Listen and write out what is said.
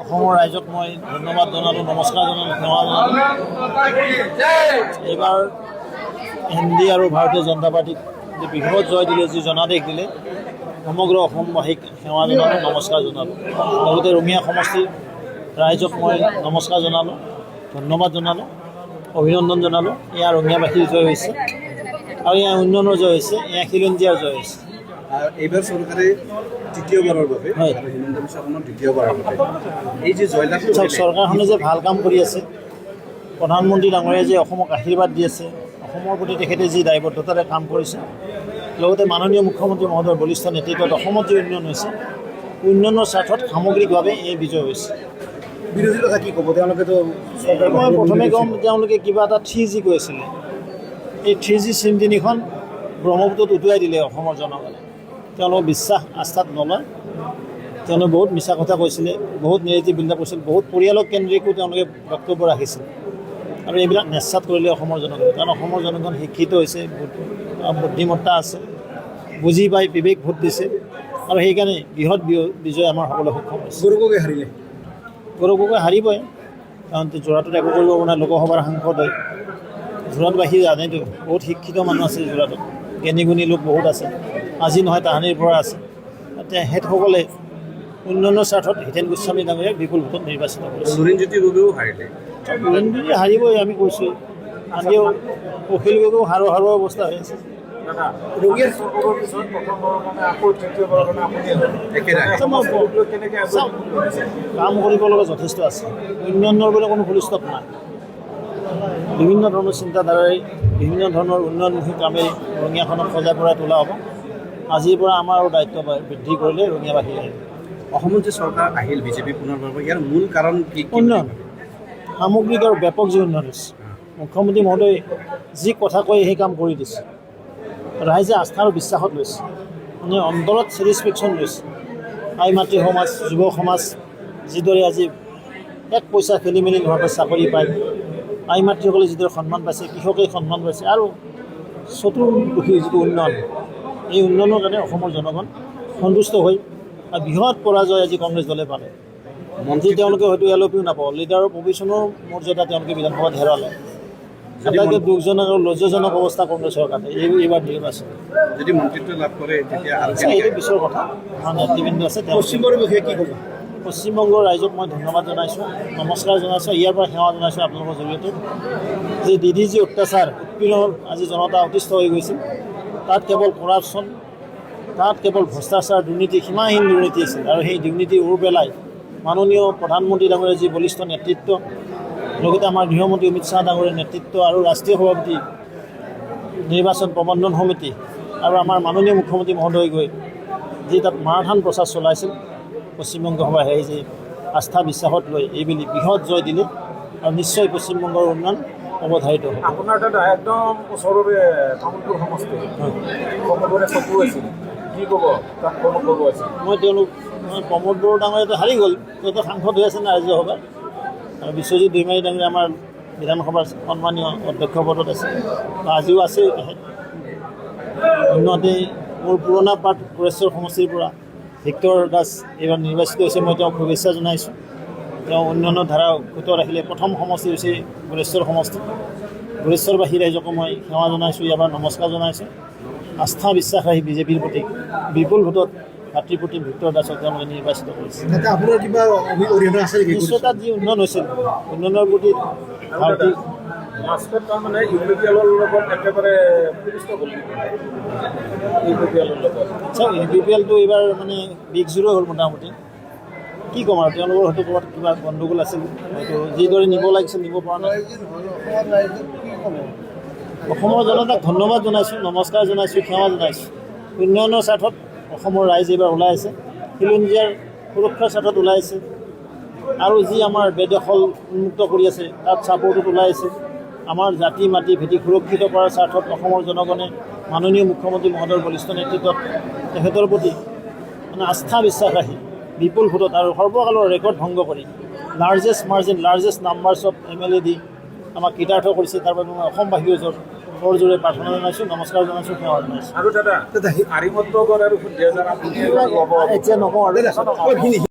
অসমৰ ৰাইজক মই ধন্যবাদ জনালোঁ, নমস্কাৰ জনালোঁ, সেৱা জনালোঁ। এইবাৰ হিন্দী আৰু ভাৰতীয় জনতা পাৰ্টীক যি বৃহৎ জয় দিলে, যি জনাদেশ দিলে, সমগ্ৰ অসমবাসীক সেৱা জনালোঁ, নমস্কাৰ জনালোঁ। লগতে ৰঙিয়া সমষ্টিৰ ৰাইজক মই নমস্কাৰ জনালোঁ, ধন্যবাদ জনালোঁ, অভিনন্দন জনালোঁ। এয়া ৰঙিয়াবাসীৰ জয় হৈছে আৰু এয়া উন্নয়নৰ জয় হৈছে, এয়া খিলঞ্জীয়াৰ জয় হৈছে। এইবাৰ চৰকাৰে তৃতীয়বাৰৰ বাবে হিমন্ত বিশ্ব শৰ্মাৰ দ্বিতীয়বাৰৰ বাবে এই যে জয়লাভ চাওক, চৰকাৰখনে যে ভাল কাম কৰি আছে, প্ৰধানমন্ত্ৰী ডাঙৰীয়াই যে অসমক আশীৰ্বাদ দি আছে, অসমৰ প্ৰতি তেখেতে যি দায়বদ্ধতাৰে কাম কৰিছে, লগতে মাননীয় মুখ্যমন্ত্ৰী মহোদয়ৰ বলিষ্ঠ নেতৃত্বত অসমত যি উন্নয়ন হৈছে, উন্নয়নৰ স্বাৰ্থত সামগ্ৰিকভাৱে এই বিজয় হৈছে। বিৰোধী কথা কি ক'ব? তেওঁলোকেতো মই প্ৰথমে ক'ম, তেওঁলোকে কিবা এটা 3G কৈ আছিলে। এই 3G চিম তিনিখন ব্ৰহ্মপুত্ৰত উটুৱাই দিলে অসমৰ জনগণে। তেওঁলোকক বিশ্বাস আস্থাত নলয়। তেওঁলোকে বহুত মিছা কথা কৈছিলে, বহুত নেগেটিভ বিল্ডাপ কৰিছিল, বহুত পৰিয়ালক কেন্দ্ৰিকো তেওঁলোকে বক্তব্য ৰাখিছিল। আৰু এইবিলাক নেচাত কৰিলে অসমৰ জনগণে, কাৰণ অসমৰ জনগণ শিক্ষিত হৈছে, বুদ্ধিমত্তা আছে, বুজি পাই বিবেক ভোট দিছে, আৰু সেইকাৰণে বৃহৎ বিজয় আমাৰ হ'বলৈ সক্ষম হৈছে। গৌৰৱকে হাৰিলে, গৌৰৱকে হাৰিবই, কাৰণ যোৰহাটত একো কৰিব পৰা নাই, লোকসভাৰ সাংসদ হয়। যোৰহাটবাসী জানেতো, বহুত শিক্ষিত মানুহ আছে যোৰহাটত, জ্ঞানী গুণী লোক বহুত আছে, আজি নহয় তাহানিৰ পৰা আছে। তেখেতসকলে উন্নয়নৰ স্বাৰ্থত হিতেন গোস্বামী ডাঙৰীয়াক বিপুল ভোটত নিৰ্বাচিত কৰিছে। লুৰিণজ্যোতি গগৈও হাৰিলে। লুৰিণজ্যোতি হাৰিবই, আমি কৈছোঁ। আজিও অখিল গগৈও হাৰো অৱস্থা হৈ আছে। কাম কৰিব লগা যথেষ্ট আছে, উন্নয়নৰ বোলে কোনো ফুল ষ্টপ নাই। বিভিন্ন ধৰণৰ চিন্তাধাৰাই, বিভিন্ন ধৰণৰ উন্নয়নমুখী কামেই ৰঙিয়াখনক সজাই পৰাই তোলা হ'ব। আজিৰ পৰা আমাৰ আৰু দায়িত্ব বৃদ্ধি কৰিলে ৰঙিয়াবাসী আহিব। অসমত যে চৰকাৰ আহিল বিজেপি পুনৰবাৰ, ইয়াৰ মূল কাৰণ কি? উন্নয়ন, সামগ্ৰিক আৰু ব্যাপক যি উন্নয়ন হৈছে। মুখ্যমন্ত্ৰী মহোদয়ে যি কথা কয় সেই কাম কৰি দিছে। ৰাইজে আস্থা আৰু বিশ্বাসত লৈছে, মানে অন্তৰত ছেটিছফেকশ্যন লৈছে। আই মাতৃ সমাজ, যুৱ সমাজ যিদৰে আজি এক পইচা খেলি মেলি নোহোৱাকৈ চাকৰি পায়, আই মাতৃসকলে যিদৰে সন্মান পাইছে, কৃষকে সন্মান পাইছে, আৰু চতুৰ্মুখী যিটো উন্নয়ন, এই উন্নয়নৰ কাৰণে অসমৰ জনগণ সন্তুষ্ট হৈ আৰু বৃহৎ পৰাজয় আজি কংগ্ৰেছ দলে পালে। মন্ত্ৰী তেওঁলোকে হয়তো এলপিও নাপাব, লিডাৰৰ প্ৰভিশ্যনৰ মৰ্যাদা তেওঁলোকে বিধানসভাত হেৰালে। আটাইতকৈ দুখজনক আৰু লজ্জাজনক অৱস্থা কংগ্ৰেছৰ কাৰণে এইবাৰ নিৰ্বাচন। যদি মন্ত্ৰীত্ব লাভ কৰে তেতিয়া এইটো পিছৰ কথা, আমাৰ নেতৃবৃন্দ আছে। পশ্চিমৰ বিষয়ে কি ক'ব? পশ্চিমবংগৰ ৰাইজক মই ধন্যবাদ জনাইছোঁ, নমস্কাৰ জনাইছোঁ, ইয়াৰ পৰা সেৱা জনাইছোঁ আপোনালোকৰ জৰিয়তে। যে দিদি যি অত্যাচাৰ, উৎপীড়ন আজি জনতা অতিষ্ঠ হৈ গৈছিল, তাত কেৱল কৰাপশ্যন, তাত কেৱল ভ্ৰষ্টাচাৰ, দুৰ্নীতি, সীমাহীন দুৰ্নীতি আছিল। আৰু সেই দুৰ্নীতি ওৰ পেলাই মাননীয় প্ৰধানমন্ত্ৰী ডাঙৰীয়াৰ যি বলিষ্ঠ নেতৃত্ব, লগতে আমাৰ গৃহমন্ত্ৰী অমিত শ্বাহ ডাঙৰীয়াৰ নেতৃত্ব, আৰু ৰাষ্ট্ৰীয় সভাপতি, নিৰ্বাচন প্ৰবন্ধন সমিতি, আৰু আমাৰ মাননীয় মুখ্যমন্ত্ৰী মহোদয় গৈ যি তাত মাৰাথান প্ৰচাৰ চলাইছিল, পশ্চিমবংগ সভাই যে আস্থা বিশ্বাসত লৈ এইবুলি বৃহৎ জয় দিলে, আৰু নিশ্চয় পশ্চিমবংগৰ উন্নয়ন অৱধাৰিত হ'ব। আপোনাৰ দাদা একদম ওচৰৰে তামোলপুৰ সমষ্টি, সকলোৰে চকু আছিল, কি ক'ব তাত প্ৰমোদ বড়ো আছিল? মই প্ৰমোদ বড়ো ডাঙৰীয়াটো হাৰি গ'ল, তেওঁতো সাংসদ হৈ আছে না ৰাজ্যসভাত, আৰু বিশ্বজিৎ দৈমাৰী ডাঙৰীয়া আমাৰ বিধানসভাৰ সন্মানীয় অধ্যক্ষ পদত আছে, আজিও আছে তেখেত। অন্যহাতে মোৰ পুৰণা পাৰ্ট গোৰেশ্বৰ সমষ্টিৰ পৰা ভিক্টৰ দাস এইবাৰ নিৰ্বাচিত হৈছে, মই তেওঁক শুভেচ্ছা জনাইছোঁ। তেওঁ উন্নয়নৰ ধাৰা অক্ষুণ্ণ ৰাখিলে। প্ৰথম সমষ্টি হৈছে গোৰেশ্বৰ সমষ্টি। গোৰেশ্বৰবাসী ৰাইজকো মই সেৱা জনাইছোঁ, ইয়াৰ পৰা নমস্কাৰ জনাইছোঁ। আস্থা বিশ্বাস ৰাখি বিজেপিৰ প্ৰতি বিপুল ভোটত ভাতৃপ্ৰতিম ভিক্টৰ দাসক তেওঁলোকে নিৰ্বাচিত কৰিছে। আপোনাৰ কিবা অৰিহণা আছে নেকি? নিশ্চয় তাত যি উন্নয়ন হৈছিল, উন্নয়নৰ প্ৰতি ভাৰতী মাস্কত তাৰমানে ইউ পি পি এলৰ লগত একেবাৰে প্ৰতিষ্ঠিত হ'ল। ইউ পি পি এলৰ লগত চাওক, ইউ পি পি এলটো এইবাৰ মানে বিগ জিৰ' হ'ল মোটামুটি। কি ক'ম আৰু, তেওঁলোকৰ হয়তো ক'ৰবাত কিবা গণ্ডগোল আছিল, হয়তো যিদৰে নিব লাগিছিল নিব পৰা নাই। অসমৰ জনতাক ধন্যবাদ জনাইছোঁ, নমস্কাৰ জনাইছোঁ, সেৱা জনাইছোঁ। উন্নয়নৰ স্বাৰ্থত অসমৰ ৰাইজ এইবাৰ ওলাই আছে, খিলঞ্জীয়াৰ সুৰক্ষাৰ স্বাৰ্থত ওলাই আছে, আৰু যি আমাৰ বেদখল উন্মুক্ত কৰি আছে তাত ছাপোৰ্টত ওলাই আছে। আমাৰ জাতি মাটি ভেটি সুৰক্ষিত কৰাৰ স্বাৰ্থত অসমৰ জনগণে মাননীয় মুখ্যমন্ত্ৰী মহোদয়ৰ বলিষ্ঠ নেতৃত্বত তেখেতৰ প্ৰতি মানে আস্থা বিশ্বাস ৰাখি বিপুল ভোটত আৰু সৰ্বকালৰ ৰেকৰ্ড ভংগ কৰি largest margin, largest numbers of MLA দি আমাক কৃতাৰ্থ কৰিছে। তাৰ বাবে মই অসমবাসীৰ জোৰে প্ৰাৰ্থনা জনাইছোঁ, নমস্কাৰ জনাইছোঁ, সেৱা জনাইছোঁ। আৰু দাদা আৰিমত্ব গড় আৰু 2000 এতিয়া নকওঁ আৰু